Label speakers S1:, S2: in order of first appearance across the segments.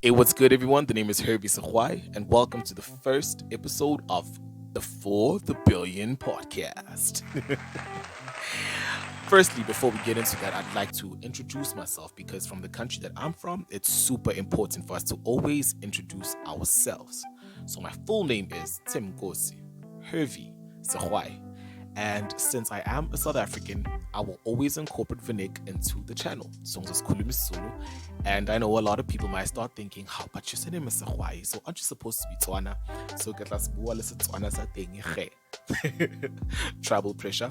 S1: Hey, what's good, everyone? The name is Hurvey Segoai, and welcome to the first episode of the For the Billion podcast. Firstly, before we get into that, I'd like to introduce myself because from the country that I'm from, it's super important for us to always introduce ourselves. So my full name is Tim Gosi, Hurvey Segoai. And since I am a South African, I will always incorporate Vinik into the channel. Songs Khulumi Sulu. And I know a lot of people might start thinking, how but your name is Segoai, so aren't you supposed to be Tswana? So get las bua lesa Tswana sa teng ge. Tribal pressure.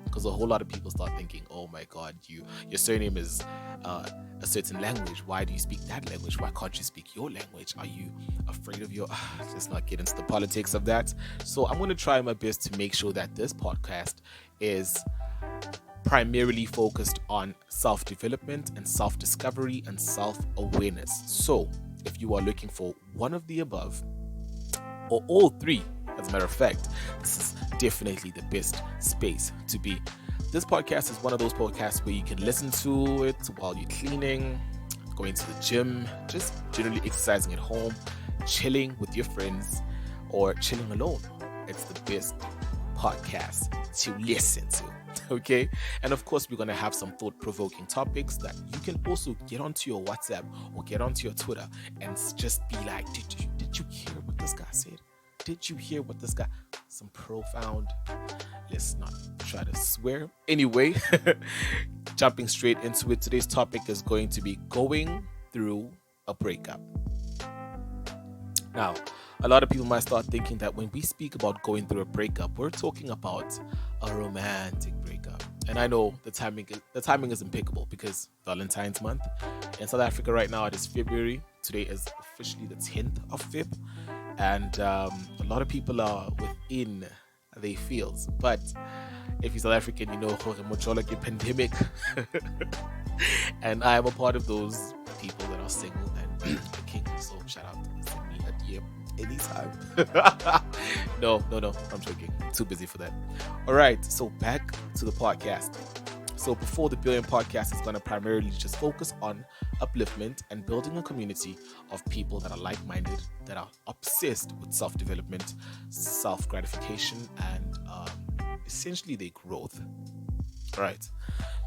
S1: Because a whole lot of people start thinking, oh my god, your surname is a certain language. Why do you speak that language? Why can't you speak your language? Are you afraid of your let's not get into the politics of that. So I'm going to try my best to make sure that this podcast is primarily focused on self-development and self-discovery and self-awareness. So if you are looking for one of the above or all three, as a matter of fact, this is definitely the best space to be. This podcast is one of those podcasts where you can listen to it while you're cleaning, going to the gym, just generally exercising at home, chilling with your friends, or chilling alone. It's the best podcast to listen to. Okay, and of course we're going to have some thought-provoking topics that you can also get onto your WhatsApp or get onto your Twitter and just be like, did you hear what this guy said? Did you hear what this guy? Some profound, let's not try to swear. Anyway, jumping straight into it, today's topic is going to be going through a breakup. Now, a lot of people might start thinking that when we speak about going through a breakup, we're talking about a romantic breakup. And I know the timing is impeccable because Valentine's month in South Africa right now, it is February. Today is officially the 10th of Feb. And a lot of people are within their fields. But if you're South African, you know, the pandemic. And I am a part of those people that are single and looking. So shout out to send me a DM anytime. No, I'm joking. I'm too busy for that. All right, so back to the podcast. So before the Billion podcast is going to primarily just focus on upliftment and building a community of people that are like-minded, that are obsessed with self-development, self-gratification, and essentially their growth. All right.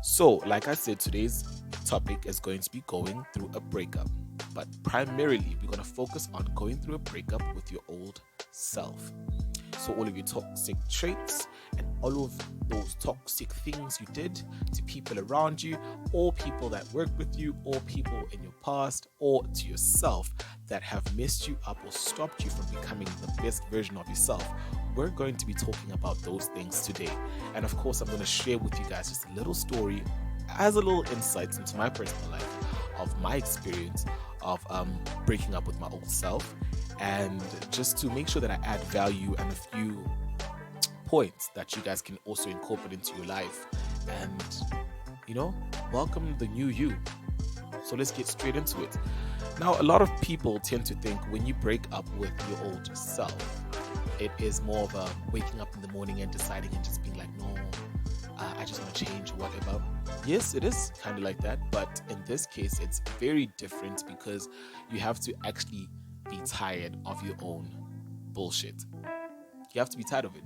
S1: So like I said, today's topic is going to be going through a breakup. But primarily, we're going to focus on going through a breakup with your old self. So all of your toxic traits and all of those toxic things you did to people around you, or people that work with you, or people in your past, or to yourself that have messed you up or stopped you from becoming the best version of yourself. We're going to be talking about those things today. And of course, I'm going to share with you guys just a little story as a little insight into my personal life of my experience of breaking up with my old self, and just to make sure that I add value and a few points that you guys can also incorporate into your life and, you know, welcome the new you. So let's get straight into it. Now, a lot of people tend to think when you break up with your old self, it is more of a waking up in the morning and deciding and just being like, no, I just want to change or whatever. Yes, it is kind of like that, but in this case, it's very different because you have to actually be tired of your own bullshit. You have to be tired of it.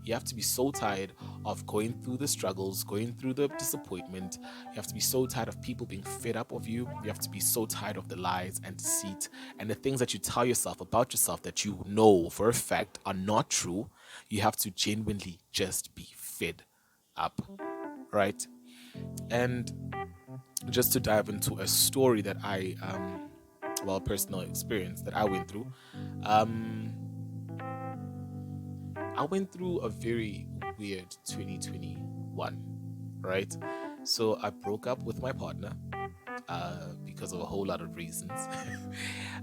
S1: You have to be so tired of going through the struggles, going through the disappointment. You have to be so tired of people being fed up of you. You have to be so tired of the lies and deceit and the things that you tell yourself about yourself that you know for a fact are not true. You have to genuinely just be fed up, right? And just to dive into a story that I personal experience that I went through. I went through a very weird 2021, right? So I broke up with my partner because of a whole lot of reasons.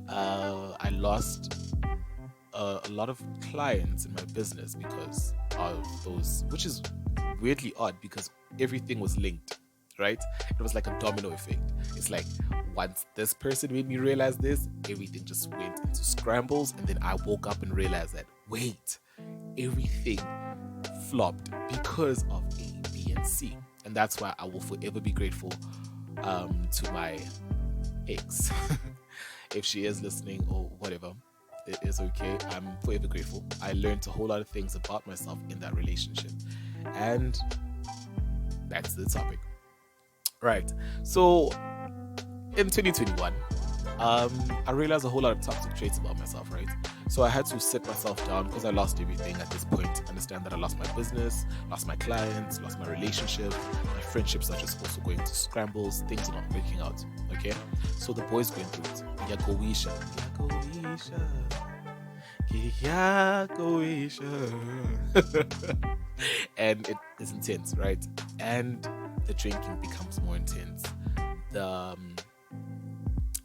S1: I lost a lot of clients in my business because of those, which is weirdly odd because everything was linked, right? It was like a domino effect. It's like once this person made me realize this, everything just went into scrambles, and then I woke up and realized that, wait, everything flopped because of A, B, and C. And that's why I will forever be grateful to my ex. If she is listening or whatever, it is okay. I'm forever grateful. I learned a whole lot of things about myself in that relationship. And that's the topic. Right. So in 2021, I realized a whole lot of toxic traits about myself, right? So I had to sit myself down because I lost everything at this point. Understand that I lost my business, lost my clients, lost my relationship, my friendships are just also going to scrambles, things are not working out. Okay? So the boys going through it. Yagoisha. And it is intense, right? And the drinking becomes more intense. The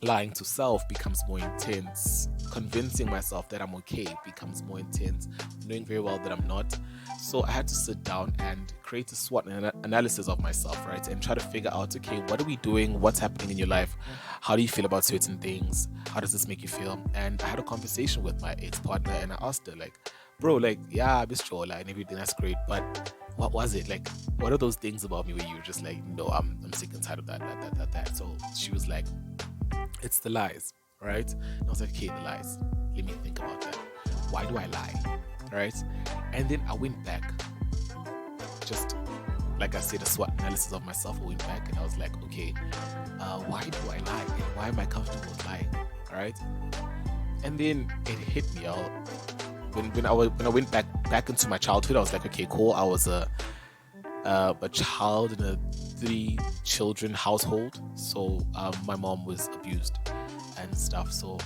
S1: lying to self becomes more intense. Convincing myself that I'm okay becomes more intense. Knowing very well that I'm not. So I had to sit down and create a SWOT analysis of myself, right? And try to figure out, okay, what are we doing? What's happening in your life? How do you feel about certain things? How does this make you feel? And I had a conversation with my ex-partner and I asked her, like, bro, like, yeah, I'm just and everything, that's great, but what was it? Like, what are those things about me where you're just like, no, I'm sick and tired of that. So she was like, it's the lies, right? And I was like, okay, the lies. Let me think about that. Why do I lie? Right? And then I went back. Just like I said, a SWOT analysis of myself. I went back and I was like, okay, why do I lie? And why am I comfortable with lying? All right? And then it hit me out. When I went back into my childhood, I was like, okay, cool. I was a child in a 3-children household, so my mom was abused and stuff. So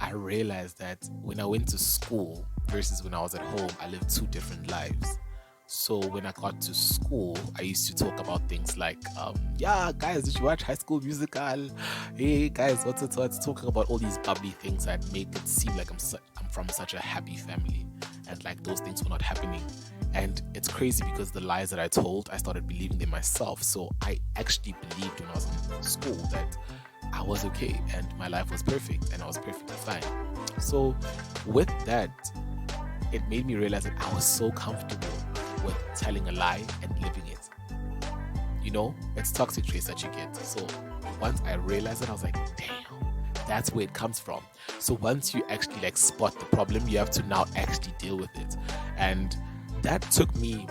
S1: I realized that when I went to school versus when I was at home, I lived 2 different lives. So when I got to school, I used to talk about things like, yeah, guys, did you watch High School Musical? Hey, guys, what's talking about all these bubbly things that make it seem like I'm from such a happy family, and like those things were not happening. And it's crazy because the lies that I told, I started believing them myself. So I actually believed when I was in school that I was okay and my life was perfect and I was perfectly fine. So with that, it made me realize that I was so comfortable with telling a lie and living it. You know, it's toxic traits that you get. So once I realized it, I was like, damn, that's where it comes from. So once you actually like spot the problem, you have to now actually deal with it. And that took me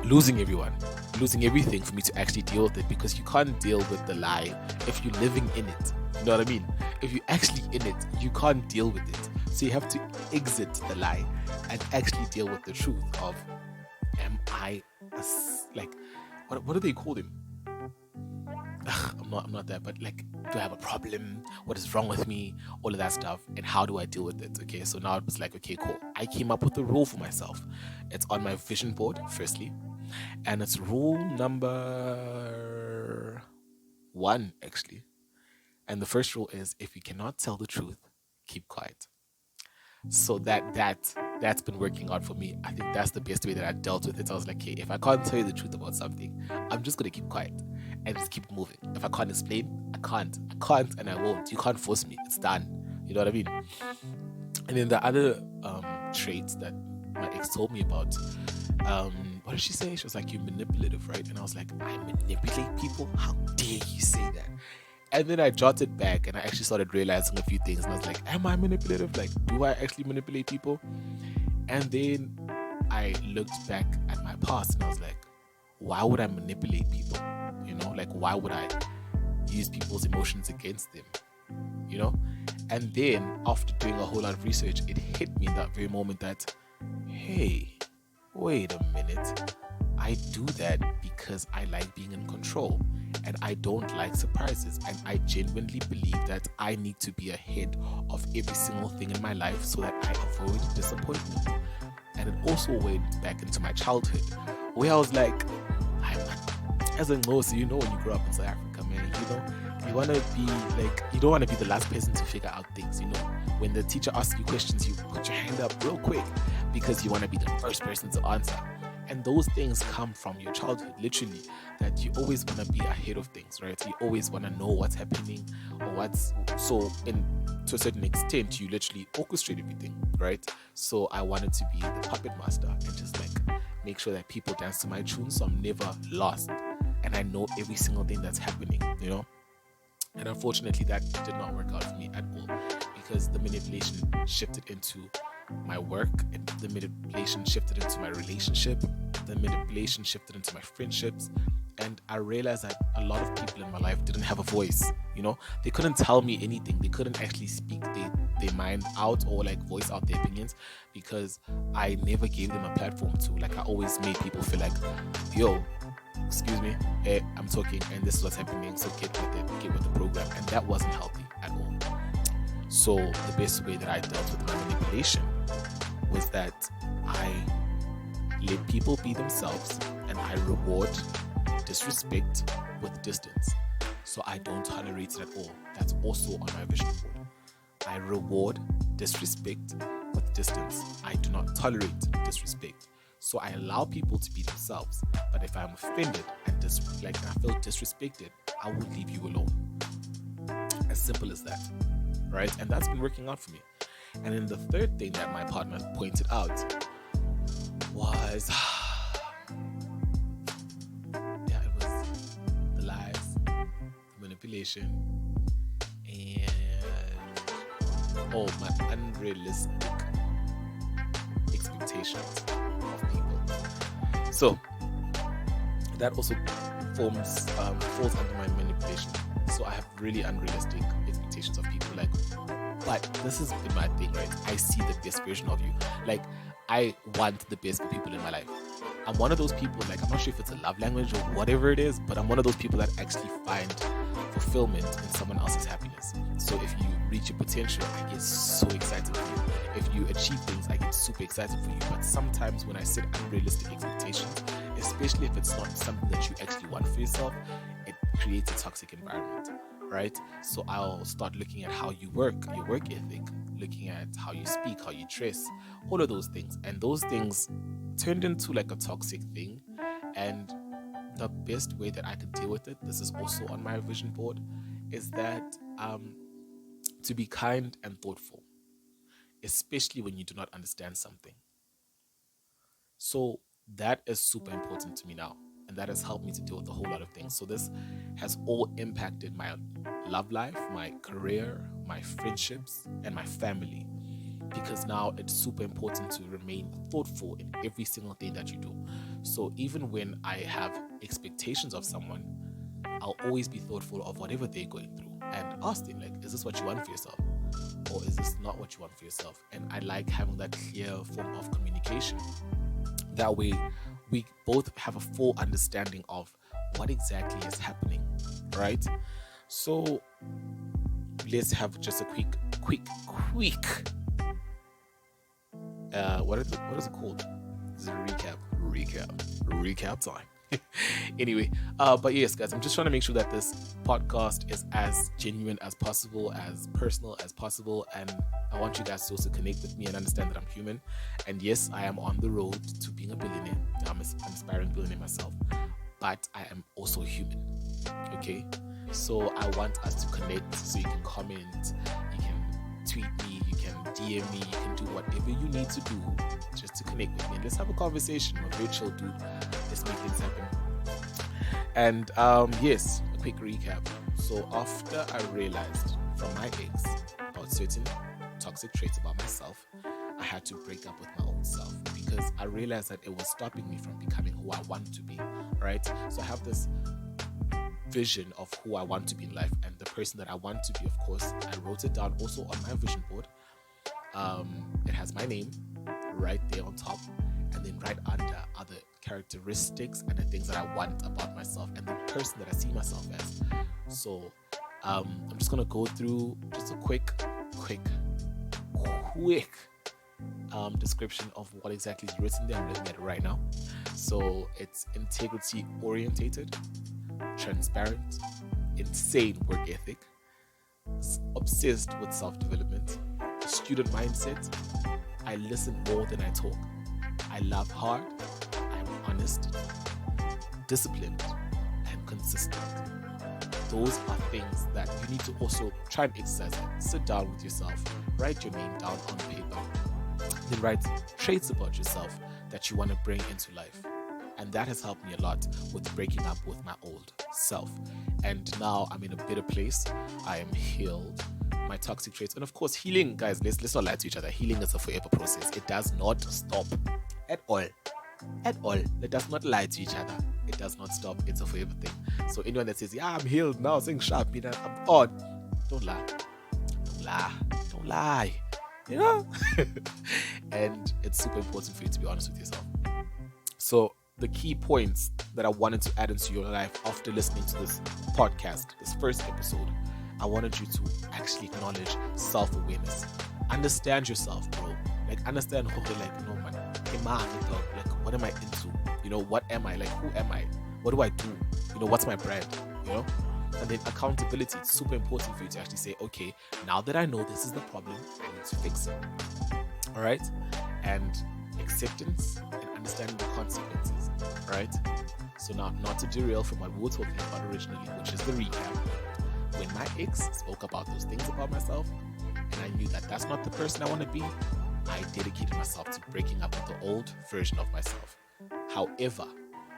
S1: losing everything for me to actually deal with it, because you can't deal with the lie if you're living in it. You know what I mean? If you're actually in it, you can't deal with it. So you have to exit the lie and actually deal with the truth of, am I what do they call them? I'm not that, but like, do I have a problem? What is wrong with me? All of that stuff. And how do I deal with it? Okay, so now it was like, okay, cool. I came up with a rule for myself. It's on my vision board, firstly. And it's rule number 1, actually. And the first rule is, if you cannot tell the truth, keep quiet. So that's been working out for me. I think that's the best way that I dealt with it. I was like, okay, if I can't tell you the truth about something, I'm just going to keep quiet and just keep moving. If I can't explain, I can't and I won't. You can't force me. It's done. You know what I mean? And then the other traits that my ex told me about, what did she say? She was like, you're manipulative, right? And I was like, I manipulate people? How dare you say that? And then I jotted back and I actually started realizing a few things. And I was like, am I manipulative? Like, do I actually manipulate people? And then I looked back at my past and I was like, why would I manipulate people? You know, like, why would I use people's emotions against them? You know? And then after doing a whole lot of research, it hit me in that very moment that, hey, wait a minute. I do that because I like being in control and I don't like surprises, and I genuinely believe that I need to be ahead of every single thing in my life so that I avoid disappointment. And it also went back into my childhood where I was like, as a Ngosi, you know, when you grow up in South Africa, man, you know, you want to be like, you don't want to be the last person to figure out things, you know. When the teacher asks you questions, you put your hand up real quick because you want to be the first person to answer. And those things come from your childhood, literally, that you always want to be ahead of things, right? You always want to know what's happening or to a certain extent, you literally orchestrate everything, right? So I wanted to be the puppet master and just like make sure that people dance to my tune, so I'm never lost and I know every single thing that's happening, you know? And unfortunately, that did not work out for me at all, because the manipulation shifted into my work, and the manipulation shifted into my relationship, the manipulation shifted into my friendships. And I realized that a lot of people in my life didn't have a voice. They couldn't tell me anything. They couldn't actually speak their mind out, or like voice out their opinions, because I never gave them a platform to. Like, I always made people feel like, yo, excuse me, I'm talking and this is what's happening, so get with it, get with the program. And that wasn't healthy at all. So the best way that I dealt with my manipulation was that I let people be themselves, and I reward disrespect with distance. So I don't tolerate it at all. That's also on my vision board. I reward disrespect with distance. I do not tolerate disrespect. So I allow people to be themselves. But if I'm offended and I feel disrespected, I will leave you alone. As simple as that. Right? And that's been working out for me. And then the third thing that my partner pointed out was, it was the lies, the manipulation, and my unrealistic expectations of people. So that also falls under my manipulation. So I have really unrealistic expectations of people. Like, but this has been my thing, right? I see the best version of you. Like, I want the best for people in my life. I'm one of those people, like, I'm not sure if it's a love language or whatever it is, but I'm one of those people that actually find fulfillment in someone else's happiness. So if you reach your potential, I get so excited for you. If you achieve things, I get super excited for you. But sometimes when I set unrealistic expectations, especially if it's not something that you actually want for yourself, it creates a toxic environment, right? So I'll start looking at how you work, your work ethic, looking at how you speak, how you dress, all of those things. And those things turned into like a toxic thing. And the best way that I can deal with it, this is also on my vision board, is that to be kind and thoughtful, especially when you do not understand something. So that is super important to me now, and that has helped me to deal with a whole lot of things. So this has all impacted my love life, my career, my friendships, and my family, because now it's super important to remain thoughtful in every single thing that you do. So even when I have expectations of someone, I'll always be thoughtful of whatever they're going through and ask them, like, is this what you want for yourself? Or is this not what you want for yourself? And I like having that clear form of communication. That way, we both have a full understanding of what exactly is happening, right? So let's have just a quick what is it called? This is a recap time. Anyway, but yes, guys, I'm just trying to make sure that this podcast is as genuine as possible, as personal as possible, and I want you guys to also connect with me and understand that I'm human. And yes, I am on the road to being a billionaire. I'm an aspiring billionaire myself, but I am also human. Okay, so I want us to connect. So you can comment, you can tweet me, you can DM me, you can do whatever you need to do just to connect with me. And let's have a conversation. I'm a very chill dude. Let's make things happen. And yes, a quick recap. So after I realized from my ex about certain toxic traits about myself, I had to break up with my old self, because I realized that it was stopping me from becoming who I want to be, right? So I have this vision of who I want to be in life, and the person that I want to be, of course, I wrote it down also on my vision board. It has my name right there on top, and then right under are the characteristics and the things that I want about myself and the person that I see myself as. So I'm just gonna go through just a quick description of what exactly is written there. I'm looking at it right now. So it's integrity orientated, transparent, insane work ethic, obsessed with self-development, student mindset, I listen more than I talk, I laugh hard, I'm honest, disciplined, and consistent. Those are things that you need to also try and exercise. Sit down with yourself, write your name down on paper, then write traits about yourself that you want to bring into life. And that has helped me a lot with breaking up with my old self. And now I'm in a better place. I am healed. My toxic traits. And of course, healing, guys, let's not lie to each other. Healing is a forever process. It does not stop at all. At all. It does not lie to each other. It does not stop. It's a forever thing. So anyone that says, yeah, I'm healed now, saying sharp, I'm on. Don't lie. Don't lie. Don't lie. You know? And it's super important for you to be honest with yourself. So the key points that I wanted to add into your life after listening to this podcast, this first episode, I wanted you to actually acknowledge self-awareness. Understand yourself, bro. Like, understand who, like, you know, man, like, what am I into? You know, what am I? Like, who am I? What do I do? You know, what's my brand? You know? And then accountability. It's super important for you to actually say, okay, now that I know this is the problem, I need to fix it. All right? And acceptance and understanding the consequences. All right? So now, not to derail from what we were talking about originally, which is the recap. When my ex spoke about those things about myself, and I knew that that's not the person I want to be, I dedicated myself to breaking up with the old version of myself. However,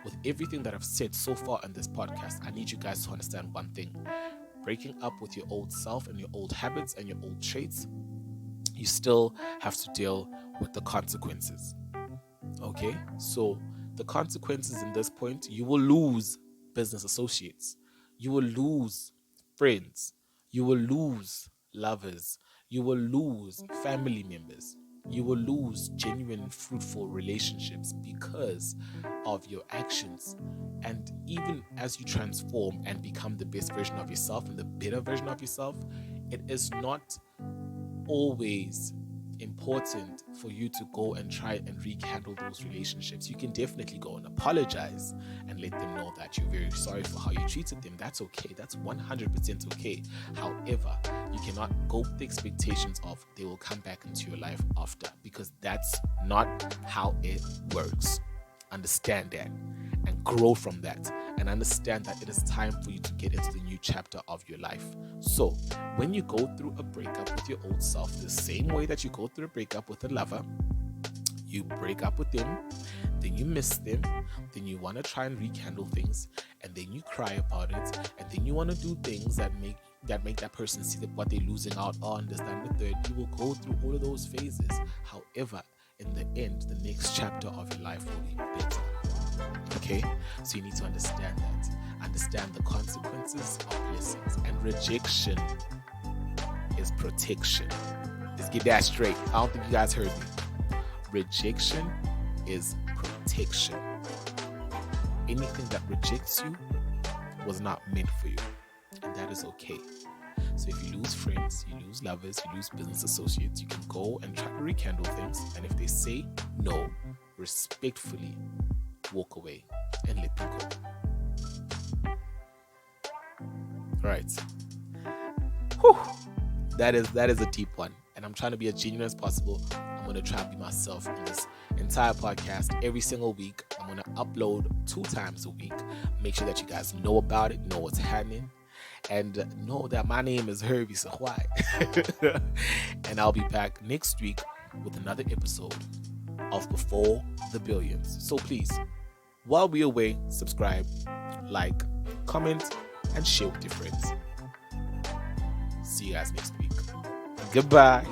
S1: with everything that I've said so far in this podcast, I need you guys to understand one thing. Breaking up with your old self and your old habits and your old traits, you still have to deal with the consequences. Okay? So the consequences in this point, you will lose business associates. You will lose friends. You will lose lovers. You will lose family members. You will lose genuine, fruitful relationships because of your actions. And even as you transform and become the best version of yourself and the better version of yourself, it is not always important for you to go and try and rekindle those relationships. You can definitely go and apologize and let them know that you're very sorry for how you treated them. That's okay. That's 100% okay. However, you cannot go with the expectations of they will come back into your life after, because that's not how it works. Understand that and grow from that, and understand that it is time for you to get into the new chapter of your life. So when you go through a breakup with your old self, the same way that you go through a breakup with a lover, you break up with them, then you miss them, then you want to try and rekindle things, and then you cry about it, and then you want to do things that make that person see that what they're losing out on, this, that, and the third. You will go through all of those phases. However, in the end, the next chapter of your life will be better. Okay? So you need to understand that. Understand the consequences of blessings. And rejection is protection. Let's get that straight. I don't think you guys heard me. Rejection is protection. Anything that rejects you was not meant for you. And that is okay. So if you lose friends, you lose lovers, you lose business associates, you can go and try to rekindle things. And if they say no, respectfully walk away and let them go. All right. Whew. That is a deep one. And I'm trying to be as genuine as possible. I'm going to try to be myself in this entire podcast every single week. I'm going to upload 2 times a week. Make sure that you guys know about it, know what's happening. And know that my name is Hurvey Segoai. And I'll be back next week with another episode of Before the Billions. So please, while we're away, subscribe, like, comment, and share with your friends. See you guys next week. Goodbye.